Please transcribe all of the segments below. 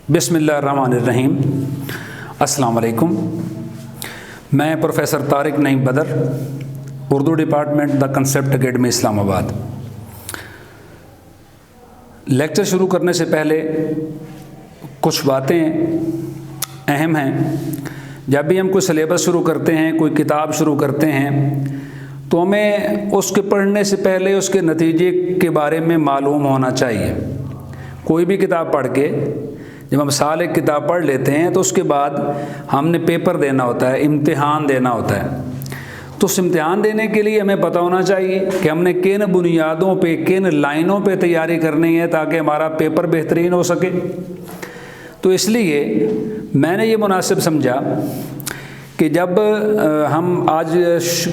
बिस्मिल्लाहिर्रहमानिर्रहीम। अस्सलाम वालेकुम। मैं प्रोफेसर तारिक नईम बदर, Urdu department the concept academy Islamabad. Lecture शुरू करने से पहले कुछ बातें अहम हैं। जब भी हम कोई सिलेबस शुरू करते हैं, कोई किताब शुरू करते हैं, तो हमें उसके पढ़ने से पहले उसके नतीजे के बारे में मालूम होना चाहिए। कोई भी किताब पढ़ के जब हम साल एक किताब पढ़ लेते हैं तो उसके बाद हमने पेपर देना होता है, इम्तिहान देना होता है। तो उस इम्तिहान देने के लिए हमें पता होना चाहिए कि हमने किन बुनियादों पे, किन लाइनों पे तैयारी करनी है ताकि हमारा पेपर बेहतरीन हो सके। तो इसलिए मैंने ये मुनासिब समझा कि जब हम आज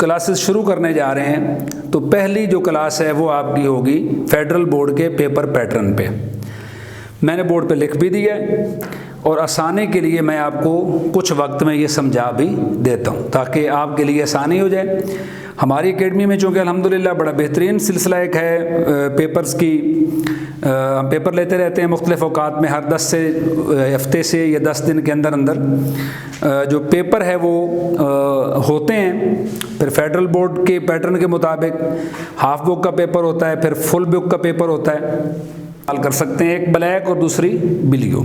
क्लासेस शुरू करने जा रहे हैं तो पहली जो क्लास है वो आपकी होगी फेडरल बोर्ड के पेपर पैटर्न पे। मैंने बोर्ड पे लिख भी दिया है और आसानी के लिए मैं आपको कुछ वक्त में ये समझा भी देता हूँ ताकि आपके लिए आसानी हो जाए। हमारी एकेडमी में चूँकि अल्हम्दुलिल्लाह बड़ा बेहतरीन सिलसिला एक है पेपर्स की, हम पेपर लेते रहते हैं मुख्तलिफ औकात में। हर 10 हफ्ते से या 10 दिन के अंदर अंदर जो पेपर है वो होते हैं। फिर फेडरल बोर्ड के पैटर्न के मुताबिक हाफ बुक का पेपर होता है, फिर फुल बुक का पेपर होता है। कर सकते हैं, एक ब्लैक और दूसरी ब्लू।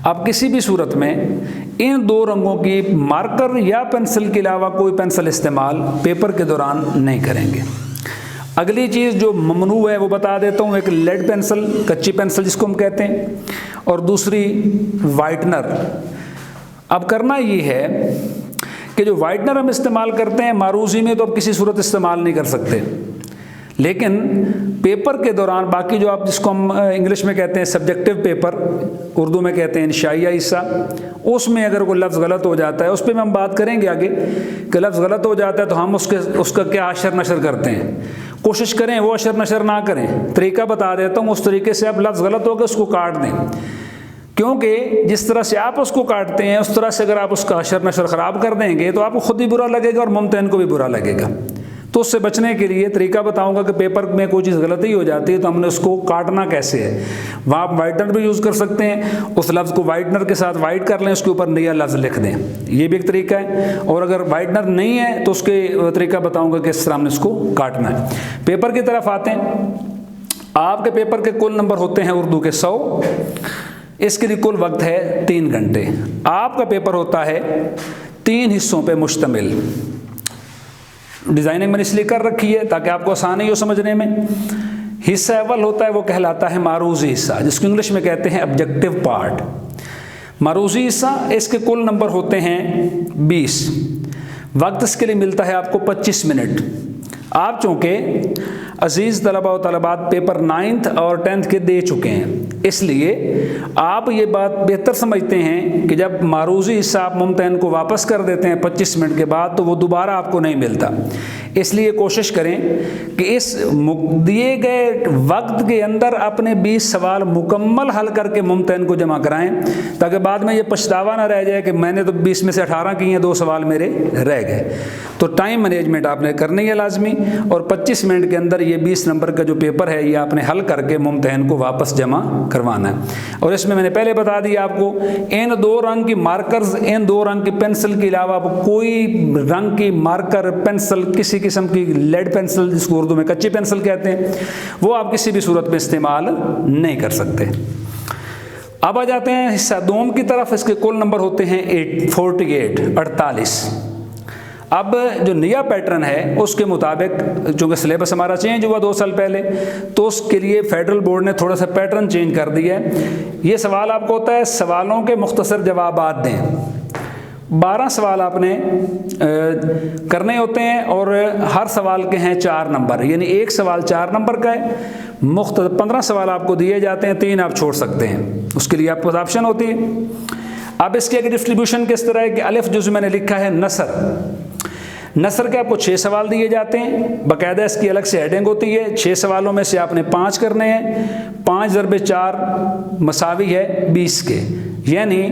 आप किसी भी सूरत में इन दो रंगों की मार्कर या पेंसिल के अलावा कोई पेंसिल इस्तेमाल पेपर के दौरान नहीं करेंगे। अगली चीज़ जो ममनू है वो बता देता हूँ। एक लेड पेंसिल, कच्ची पेंसिल जिसको हम कहते हैं, और दूसरी वाइटनर। अब करना ये है कि जो वाइटनर हम इस्तेमाल करते हैं मारूजी में तो अब किसी सूरत इस्तेमाल नहीं कर सकते, लेकिन पेपर के दौरान बाकी जो आप जिसको हम इंग्लिश में कहते हैं सब्जेक्टिव पेपर, उर्दू में कहते हैं इंशाइया हिस्सा, उसमें अगर कोई लफ्ज़ गलत हो जाता है, उस पर हम बात करेंगे आगे कि लफ्ज़ गलत हो जाता है तो हम उसका क्या अशर नशर करते हैं। कोशिश करें वो अशर नशर ना करें। तरीका बता देता हूँ, उस तरीके से आप लफ्ज़ गलत हो गया उसको काट दें, क्योंकि जिस तरह से आप उसको काटते हैं उस तरह से अगर आप उसका अशर नशर ख़राब कर देंगे तो आपको खुद ही बुरा लगेगा और मुमतहन को भी बुरा लगेगा। तो उससे बचने के लिए तरीका बताऊंगा कि पेपर में कोई चीज़ गलती हो जाती है तो हमने उसको काटना कैसे है। वहाँ आप वाइटनर भी यूज़ कर सकते हैं, उस लफ्ज़ को वाइटनर के साथ वाइट कर लें, उसके ऊपर नया लफ्ज़ लिख दें, ये भी एक तरीका है। और अगर वाइटनर नहीं है तो उसके तरीका बताऊंगा कि इस तरह हमने उसको काटना है। पेपर की तरफ आते हैं। आपके पेपर के कुल नंबर होते हैं उर्दू के 100। इसके लिए कुल वक्त है 3 घंटे। आपका पेपर होता है 3 हिस्सों पर मुश्तमिल। डिज़ाइनिंग मैंने इसलिए कर रखी है ताकि आपको आसानी हो समझने में। हिस्सा अव्वल होता है वो कहलाता है मारूजी हिस्सा, जिसको इंग्लिश में कहते हैं ऑब्जेक्टिव पार्ट। मारूजी हिस्सा, इसके कुल नंबर होते हैं 20। वक्त इसके लिए मिलता है आपको 25 मिनट। आप चूँकि अजीज़ तलबा व तलबात पेपर 9th और 10th के दे चुके हैं, इसलिए आप ये बात बेहतर समझते हैं कि जब मारूजी हिस्सा आप मुमतहन को वापस कर देते हैं 25 मिनट के बाद तो वो दोबारा आपको नहीं मिलता। इसलिए कोशिश करें कि इस दिए गए वक्त के अंदर अपने 20 सवाल मुकम्मल हल करके मुमतहन को जमा कराएं, ताकि बाद में ये पछतावा ना रह जाए कि मैंने तो 20 में से 18 किए हैं, 2 सवाल मेरे रह गए। तो टाइम मैनेजमेंट आपने करनी है लाजमी, और 25 मिनट के अंदर ये 20 नंबर का जो पेपर है ये आपने हल करके मुमतहन को वापस जमा करवाना है। और इसमें मैंने पहले बता दिया आपको, इन 2 रंग की मार्कर्स, इन 2 रंग की पेंसिल के अलावा कोई रंग की मार्कर पेंसिल, किसी किस्म की लेड पेंसिल जिसको उर्दू में कच्ची पेंसिल कहते हैं, वो आप किसी भी सूरत में इस्तेमाल नहीं कर सकते। अब आ जाते हैं हिस्सा दोम की तरफ। इसके कुल नंबर होते हैं 48। अब जो नया पैटर्न है उसके मुताबिक चूँकि सिलेबस हमारा चेंज हुआ 2 साल पहले, तो उसके लिए फेडरल बोर्ड ने थोड़ा सा पैटर्न चेंज कर दिया है। ये सवाल आपको होता है सवालों के मुख्तसर जवाबात दें। 12 सवाल आपने करने होते हैं और हर सवाल के हैं 4 नंबर, यानी एक सवाल 4 नंबर का है। 15 सवाल आपको दिए जाते हैं, 3 आप छोड़ सकते हैं, उसके लिए आपके पास ऑप्शन होती है। अब इसके आगे डिस्ट्रीब्यूशन किस तरह है कि अलिफ जुज़ मैंने लिखा है नसर के आपको 6 सवाल दिए जाते हैं, बाकायदा इसकी अलग से हेडिंग होती है। 6 सवालों में से आपने 5 करने हैं। 5 × 4 मसावी है 20 के, यानी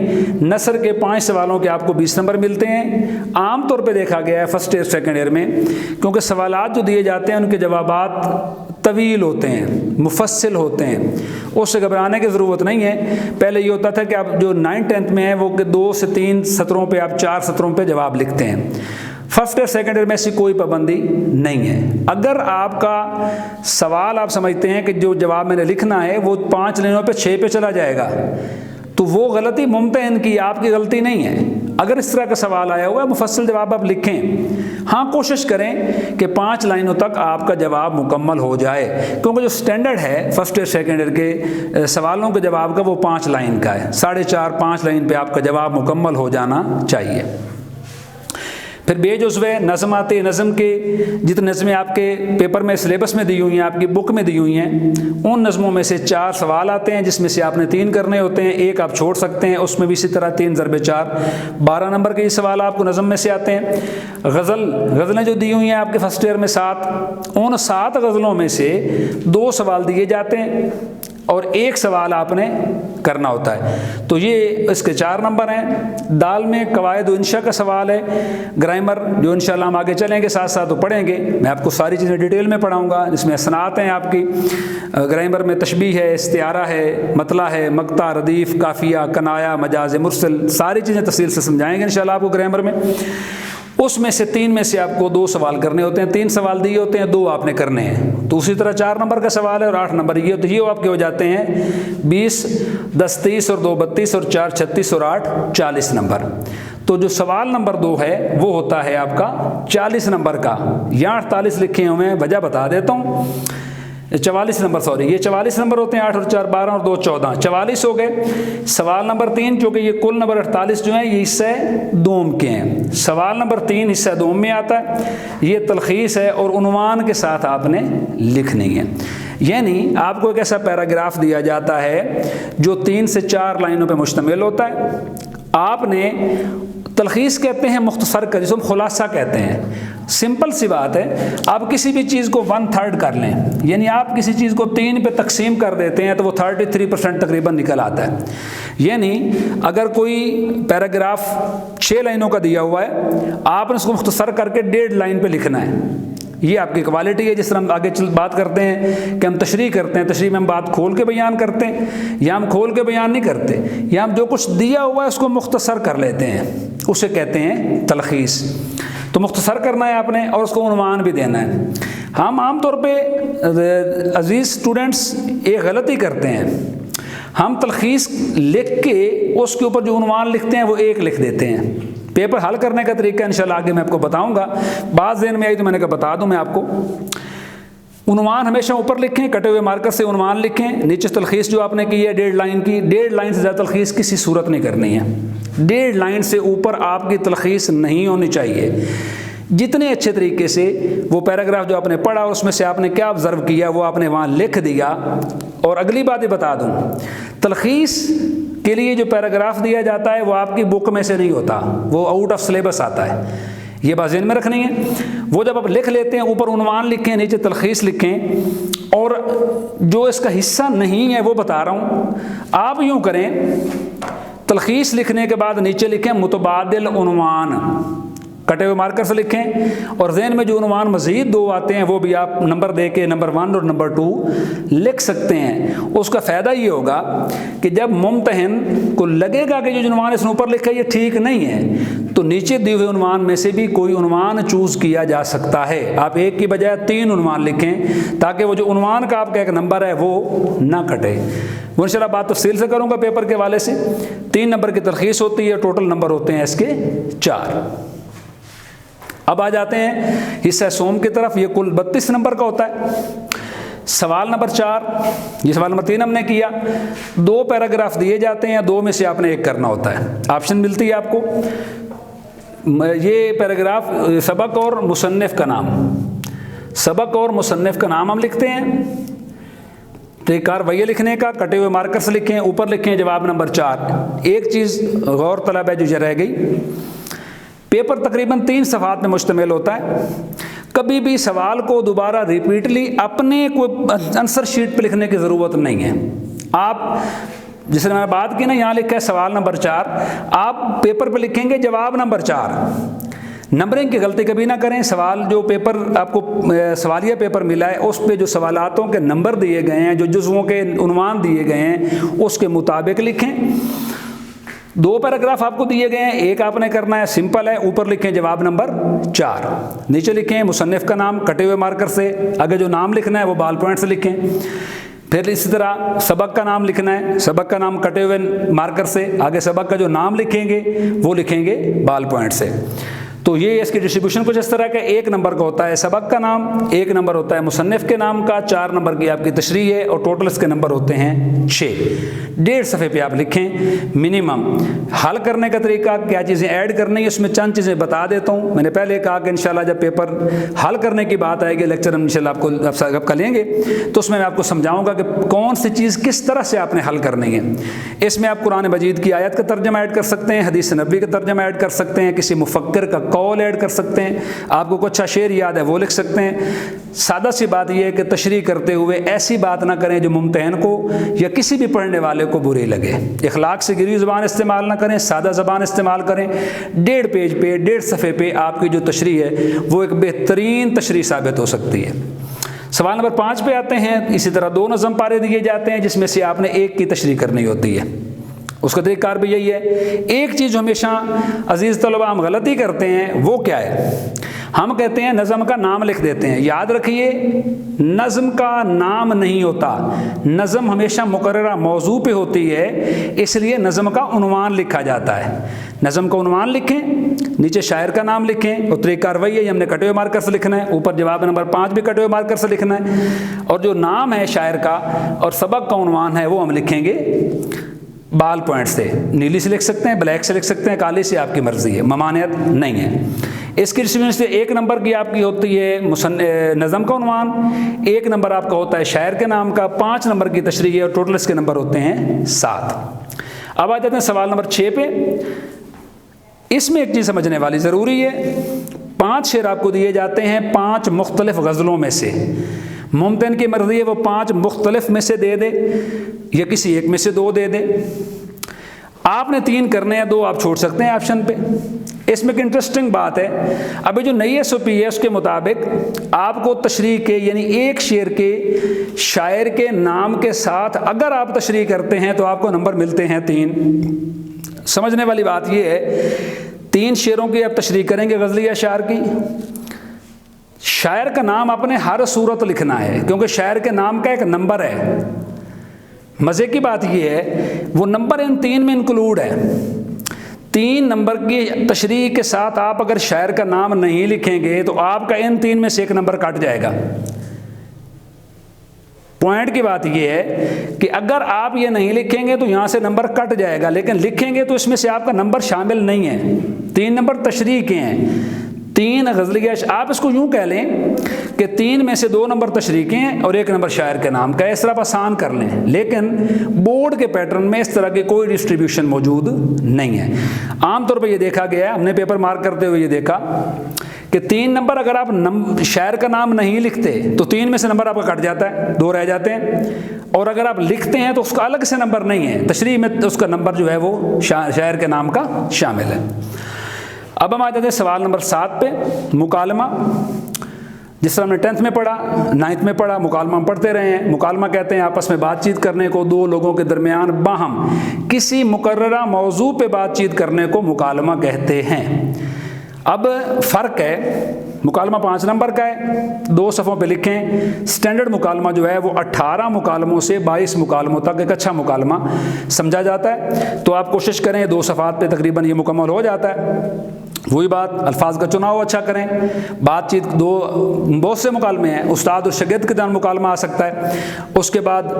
नसर के 5 सवालों के आपको 20 नंबर मिलते हैं। आम तौर पे देखा गया है फर्स्ट ईयर सेकंड ईयर में, क्योंकि सवालात जो दिए जाते हैं उनके जवाबात तवील होते हैं, मुफस्सिल होते हैं, اس سے گھبرانے کی ضرورت نہیں ہے۔ پہلے یہ ہوتا تھا کہ آپ جو 9th 10th میں ہیں وہ 2 سے 3 سطروں پہ آپ 4 سطروں پہ جواب لکھتے ہیں۔ فرسٹ اور سیکنڈ ایئر میں ایسی کوئی پابندی نہیں ہے۔ اگر آپ کا سوال آپ سمجھتے ہیں کہ جو جواب میں نے لکھنا ہے وہ 5 لائنوں پہ 6 پہ چلا جائے گا تو وہ غلطی ممتحن کی، آپ کی غلطی نہیں ہے۔ اگر اس طرح کا سوال آیا ہوا ہے مفصل جواب آپ لکھیں، ہاں کوشش کریں کہ 5 لائنوں تک آپ کا جواب مکمل ہو جائے، کیونکہ جو سٹینڈرڈ ہے فرسٹ ایئر سیکنڈ ایئر کے سوالوں کے جواب کا وہ 5 لائن کا ہے، 4.5 5 لائن پہ آپ کا جواب مکمل ہو جانا چاہیے۔ پھر بے جزوے نظم آتے، نظم کے جتنے نظمیں آپ کے پیپر میں سلیبس میں دی ہوئی ہیں، آپ کی بک میں دی ہوئی ہیں، ان نظموں میں سے 4 سوال آتے ہیں جس میں سے آپ نے 3 کرنے ہوتے ہیں، 1 آپ چھوڑ سکتے ہیں، اس میں بھی اسی طرح 3 ضرب 4 12 نمبر کے یہ سوال آپ کو نظم میں سے آتے ہیں۔ غزلیں جو دی ہوئی ہیں آپ کے فرسٹ ایئر میں 7، ان 7 غزلوں میں سے 2 سوال دیے جاتے ہیں اور 1 سوال آپ نے کرنا ہوتا ہے، تو یہ اس کے 4 نمبر ہیں۔ دال میں قواعد و انشاء کا سوال ہے، گرامر جو انشاءاللہ ہم آگے چلیں گے ساتھ ساتھ وہ پڑھیں گے، میں آپ کو ساری چیزیں ڈیٹیل میں پڑھاؤں گا، جس میں اسناد ہیں آپ کی، گرامر میں تشبیہ ہے، استعارہ ہے، مطلع ہے، مقطع، ردیف، قافیہ، کنایہ، مجاز مرسل، ساری چیزیں تفصیل سے سمجھائیں گے انشاءاللہ آپ کو گرامر میں۔ اس میں سے 3 میں سے آپ کو 2 سوال کرنے ہوتے ہیں، 3 سوال دیے ہوتے ہیں، 2 آپ نے کرنے ہیں، تو اسی طرح 4 نمبر کا سوال ہے اور 8 نمبر یہ، تو یہ آپ کے ہو جاتے ہیں 20 10 30 اور 2 32 اور 4 36 اور 8 40 نمبر۔ تو جو سوال نمبر 2 ہے وہ ہوتا ہے آپ کا 40 نمبر کا، یہاں 48 لکھے ہوئے ہیں، وجہ بتا دیتا ہوں، 44 نمبر سوری، یہ 44 نمبر ہوتے ہیں، 8 اور 4 12 اور 2 14 44 ہو گئے۔ سوال نمبر 3 چونکہ یہ کل نمبر 48 جو ہیں یہ حصہ دوم کے ہیں، سوال نمبر 3 حصہ دوم میں آتا ہے، یہ تلخیص ہے اور عنوان کے ساتھ آپ نے لکھنی ہے، یعنی آپ کو ایک ایسا پیراگراف دیا جاتا ہے جو 3 سے 4 لائنوں پہ مشتمل ہوتا ہے، آپ نے تلخیص کہتے ہیں مختصر کا، جسے ہم خلاصہ کہتے ہیں، سمپل سی بات ہے، آپ کسی بھی چیز کو 1/3 کر لیں، یعنی آپ کسی چیز کو 3 پہ تقسیم کر دیتے ہیں تو وہ 33% تقریباً نکل آتا ہے، یعنی اگر کوئی پیراگراف 6 لائنوں کا دیا ہوا ہے، آپ نے اس کو مختصر کر کے 1.5 لائن پہ لکھنا ہے، یہ آپ کی کوالٹی ہے۔ جس طرح ہم آگے بات کرتے ہیں کہ ہم تشریح کرتے ہیں، تشریح میں ہم بات کھول کے بیان کرتے ہیں، یا ہم کھول کے بیان نہیں کرتے، یا ہم جو کچھ دیا ہوا ہے اس کو مختصر کر لیتے ہیں، اسے کہتے ہیں تلخیص۔ تو مختصر کرنا ہے آپ نے اور اس کو عنوان بھی دینا ہے۔ ہم عام طور پہ عزیز اسٹوڈنٹس ایک غلطی کرتے ہیں، ہم تلخیص لکھ کے اس کے اوپر جو عنوان لکھتے ہیں وہ 1 لکھ دیتے ہیں۔ پیپر حل کرنے کا طریقہ انشاءاللہ آگے میں آپ کو بتاؤں گا، بعض ذہن میں آئی تو میں نے کہا بتا دوں میں آپ کو۔ عنوان ہمیشہ اوپر لکھیں، کٹے ہوئے مارکر سے عنوان لکھیں، نیچے تلخیص جو آپ نے کی ہے 1.5 لائن کی، 1.5 لائن سے زیادہ تلخیص کسی صورت نہیں کرنی ہے، 1.5 لائن سے اوپر آپ کی تلخیص نہیں ہونی چاہیے۔ جتنے اچھے طریقے سے وہ پیراگراف جو آپ نے پڑھا اس میں سے آپ نے کیا آبزرو کیا وہ آپ نے وہاں لکھ دیا۔ اور اگلی بات یہ بتا دوں، تلخیص کے لیے جو پیراگراف دیا جاتا ہے وہ آپ کی بک میں سے نہیں ہوتا، وہ آؤٹ آف سلیبس آتا ہے، یہ بات ذہن میں رکھنی ہے۔ وہ جب آپ لکھ لیتے ہیں اوپر عنوان لکھیں، نیچے تلخیص لکھیں، اور جو اس کا حصہ نہیں ہے وہ بتا رہا ہوں، آپ یوں کریں، تلخیص لکھنے کے بعد نیچے لکھیں متبادل عنوان، کٹے ہوئے مارکر سے لکھیں، اور ذہن میں جو عنوان مزید 2 آتے ہیں وہ بھی آپ نمبر دے کے نمبر 1 اور نمبر 2 لکھ سکتے ہیں۔ اس کا فائدہ یہ ہوگا کہ جب ممتحن کو لگے گا کہ جو عنوان اس نے اوپر لکھا ہے یہ ٹھیک نہیں ہے تو نیچے دیے ہوئے عنوان میں سے بھی کوئی عنوان چوز کیا جا سکتا ہے۔ آپ 1 کی بجائے 3 عنوان لکھیں تاکہ وہ جو عنوان کا آپ کا ایک نمبر ہے وہ نہ کٹے۔ وہ انشاءاللہ بات تفصیل سے کروں گا پیپر کے حوالے سے۔ 3 نمبر کی تلخیص ہوتی ہے، ٹوٹل نمبر ہوتے ہیں اس کے 4۔ اب آ جاتے ہیں حصہ سوم کی طرف، یہ کل 32 نمبر کا ہوتا ہے۔ سوال نمبر 4، یہ سوال نمبر 3 ہم نے کیا، 2 پیراگراف دیے جاتے ہیں، 2 میں سے آپ نے 1 کرنا ہوتا ہے، آپشن ملتی ہے آپ کو۔ یہ پیراگراف سبق اور مصنف کا نام، سبق اور مصنف کا نام ہم لکھتے ہیں، کارویہ لکھنے کا کٹے ہوئے مارکر سے لکھیں، اوپر لکھیں جواب نمبر 4۔ ایک چیز غور طلب ہے جو یہ رہ گئی، پیپر تقریباً 3 صفحات میں مشتمل ہوتا ہے، کبھی بھی سوال کو دوبارہ ریپیٹلی اپنے کوئی آنسر شیٹ پہ لکھنے کی ضرورت نہیں ہے۔ آپ جس نے میں نے بات کی نا، یہاں لکھا ہے سوال نمبر 4، آپ پیپر پہ لکھیں گے جواب نمبر 4، नंबरिंग की गलती कभी ना करें। सवाल जो पेपर आपको सवालिया पेपर मिला है उस पे जो सवालातों के नंबर दिए गए हैं, जो जुज़वों के उन्वान दिए गए हैं, उसके मुताबिक लिखें। 2 पैराग्राफ आपको दिए गए हैं, एक आपने करना है, सिंपल है। ऊपर लिखें जवाब नंबर 4, नीचे लिखें मुसन्निफ का नाम कटे हुए मार्कर से, आगे जो नाम लिखना है वो बाल पॉइंट से लिखें। फिर इसी तरह सबक का नाम लिखना है, सबक का नाम कटे हुए मार्कर से, आगे सबक का जो नाम लिखेंगे वो लिखेंगे बाल पॉइंट से। तो ये इसकी डिस्ट्रीब्यूशन कुछ इस तरह का, 1 नंबर का होता है सबक का नाम, 1 नंबर होता है मुसन्निफ के नाम का, 4 नंबर की आपकी तशरीह है और टोटल इसके नंबर होते हैं 6। 1.5 सफ़े पे आप लिखें मिनिमम। हल करने का तरीका, क्या चीज़ें ऐड करनी है, इसमें चंद चीज़ें बता देता हूँ। मैंने पहले कहा कि इंशाल्लाह जब पेपर हल करने की बात आएगी, लेक्चर हम इंशाल्लाह आपको लेंगे तो उसमें मैं आपको समझाऊँगा कि कौन सी चीज़ किस तरह से आपने हल करनी है। इसमें आप कुरान मजीद की आयत का तर्जमा ऐड कर सकते हैं, हदीस नबी का तर्जमा ऐड कर सकते हैं, किसी मुफक्किर का कौल ऐड कर सकते हैं, आपको कुछ अच्छा शेर याद है वो लिख सकते हैं। सादा सी बात यह है कि तशरीह करते हुए ऐसी बात ना करें जो मुम्तहन को या किसी भी पढ़ने वाले को बुरी लगे। इखलाक से गिरी ज़बान इस्तेमाल ना करें, सादा ज़बान इस्तेमाल करें। 1.5 पेज पे, 1.5 सफ़े पे आपकी जो तशरीह है वो एक बेहतरीन तशरीह साबित हो सकती है। सवाल नंबर 5 पे आते हैं। इसी तरह 2 नज़म पारे दिए जाते हैं जिसमें से आपने एक की तशरीह करनी होती है। उसका तरीक़ाकार भी यही है। एक चीज़ हमेशा अजीज़ तलबा हम गलती करते हैं, वो क्या है, हम कहते हैं नज़म का नाम लिख देते हैं। याद रखिए नज़म का नाम नहीं होता, नज़म हमेशा मुकर्ररा मौजू पे होती है, इसलिए नज़म का उन्वान लिखा जाता है। नज़म का उन्वान लिखें, नीचे शायर का नाम लिखें और तरीक़ाकार वही है, हमने कटे हुए मार्कर से लिखना है। ऊपर जवाब नंबर 5 भी कटे हुए मार्कर से लिखना है और जो नाम है शायर का और सबक का उन्वान है वो हम लिखेंगे बाल पॉइंट से। नीली से लिख सकते हैं, ब्लैक से लिख सकते हैं, काली से, आपकी मर्जी है, ममानियत नहीं है। इसकी डिस्ट्रीब्यूशन से 1 नंबर की आपकी होती है नज़म का उन्वान, 1 नंबर आपका होता है शायर के नाम का, 5 नंबर की तशरीह और टोटल इसके नंबर होते हैं 7। अब आ जाते हैं सवाल नंबर 6 पे। इसमें एक चीज़ समझने वाली ज़रूरी है। 5 शेर आपको दिए जाते हैं 5 मुख्तलिफ गज़लों में से। मुमकिन की मर्ज़ी है वो 5 मुख्तलिफ में से दे दे या किसी एक में से 2 दे दे। आपने 3 करने हैं, 2 आप छोड़ सकते हैं ऑप्शन पे। इसमें एक इंटरेस्टिंग बात है, अभी जो नई SOP है उसके मुताबिक आपको तशरीह के यानी एक शेर के शायर के नाम के साथ अगर आप तशरीह करते हैं तो आपको नंबर मिलते हैं 3। समझने वाली बात यह है, 3 शेरों की आप तशरीह करेंगे गज़ल या शायर की। शायर का नाम आपने हर सूरत लिखना है क्योंकि शायर के नाम का एक नंबर है। मज़े की बात यह है वो नंबर इन 3 में इंक्लूड है। 3 नंबर की तशरीह के साथ आप अगर शायर का नाम नहीं लिखेंगे तो आपका इन 3 में से 1 नंबर कट जाएगा। पॉइंट की बात यह है कि अगर आप ये नहीं लिखेंगे तो यहाँ से नंबर कट जाएगा, लेकिन लिखेंगे तो इसमें से आपका नंबर शामिल नहीं है। 3 नंबर तशरीह के हैं, 3 गज़लिया। आप इसको यूँ कह लें कि 3 में से 2 नंबर तशरीह के हैं और 1 नंबर शायर के नाम का। इस तरह आप आसान कर लें, लेकिन बोर्ड के पैटर्न में इस तरह की कोई डिस्ट्रीब्यूशन मौजूद नहीं है। आमतौर पर यह देखा गया है, हमने पेपर मार्क करते हुए ये देखा कि 3 नंबर अगर आप शायर का नाम नहीं लिखते तो 3 में से नंबर आपका कट जाता है, 2 रह जाते हैं। और अगर आप लिखते हैं तो उसका अलग से नंबर नहीं है, तशरीह में उसका नंबर जो है वो शायर के नाम का शामिल है। अब हम आ जाते हैं सवाल नंबर 7 पे। मुकालमा, जिस तरह हमने 10th में पढ़ा, 9th में पढ़ा, मुकालमा हम पढ़ते रहे हैं। मुकालमा कहते हैं आपस में बातचीत करने को, 2 लोगों के दरमियान बाहम किसी मुकर्ररा मौजू पे बातचीत करने को मुकालमा कहते हैं। अब फ़र्क है, मुकालमा 5 नंबर का है, 2 सफ़ों पे लिखें। स्टैंडर्ड मुकालमा जो है वो 18 मुकालमों से 22 मुकालमों तक एक अच्छा मुकालमा समझा जाता है। तो आप कोशिश करें 2 सफ़ात पे तकरीबन ये मुकम्मल हो जाता है। वही बात, अल्फाज का चुनाव अच्छा करें। बातचीत बहुत से मुकालमे हैं, उस्ताद और शागिर्द के दरमियान मुकालमा आ सकता है। उसके बाद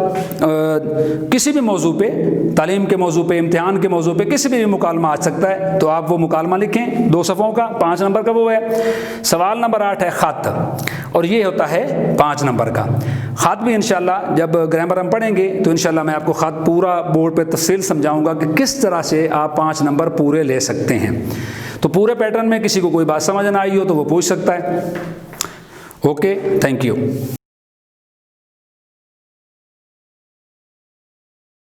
किसी भी मौजू पे, तालीम के मौजू पे, इम्तिहान के मौजू पे किसी भी मुकालमा आ सकता है। तो आप वो मुकालमा लिखें 2 सफ़ों का, 5 नंबर का वो है। सवाल नंबर 8 है ख़त, और ये होता है 5 नंबर का। ख़त भी इंशाल्लाह जब ग्रामर हम पढ़ेंगे तो इंशाल्लाह मैं आपको ख़त पूरा बोर्ड पे तफसील समझाऊंगा कि किस तरह से आप 5 नंबर पूरे ले सकते हैं। तो पूरे पैटर्न में किसी को कोई बात समझ ना आई हो तो वो पूछ सकता है। Okay, thank you.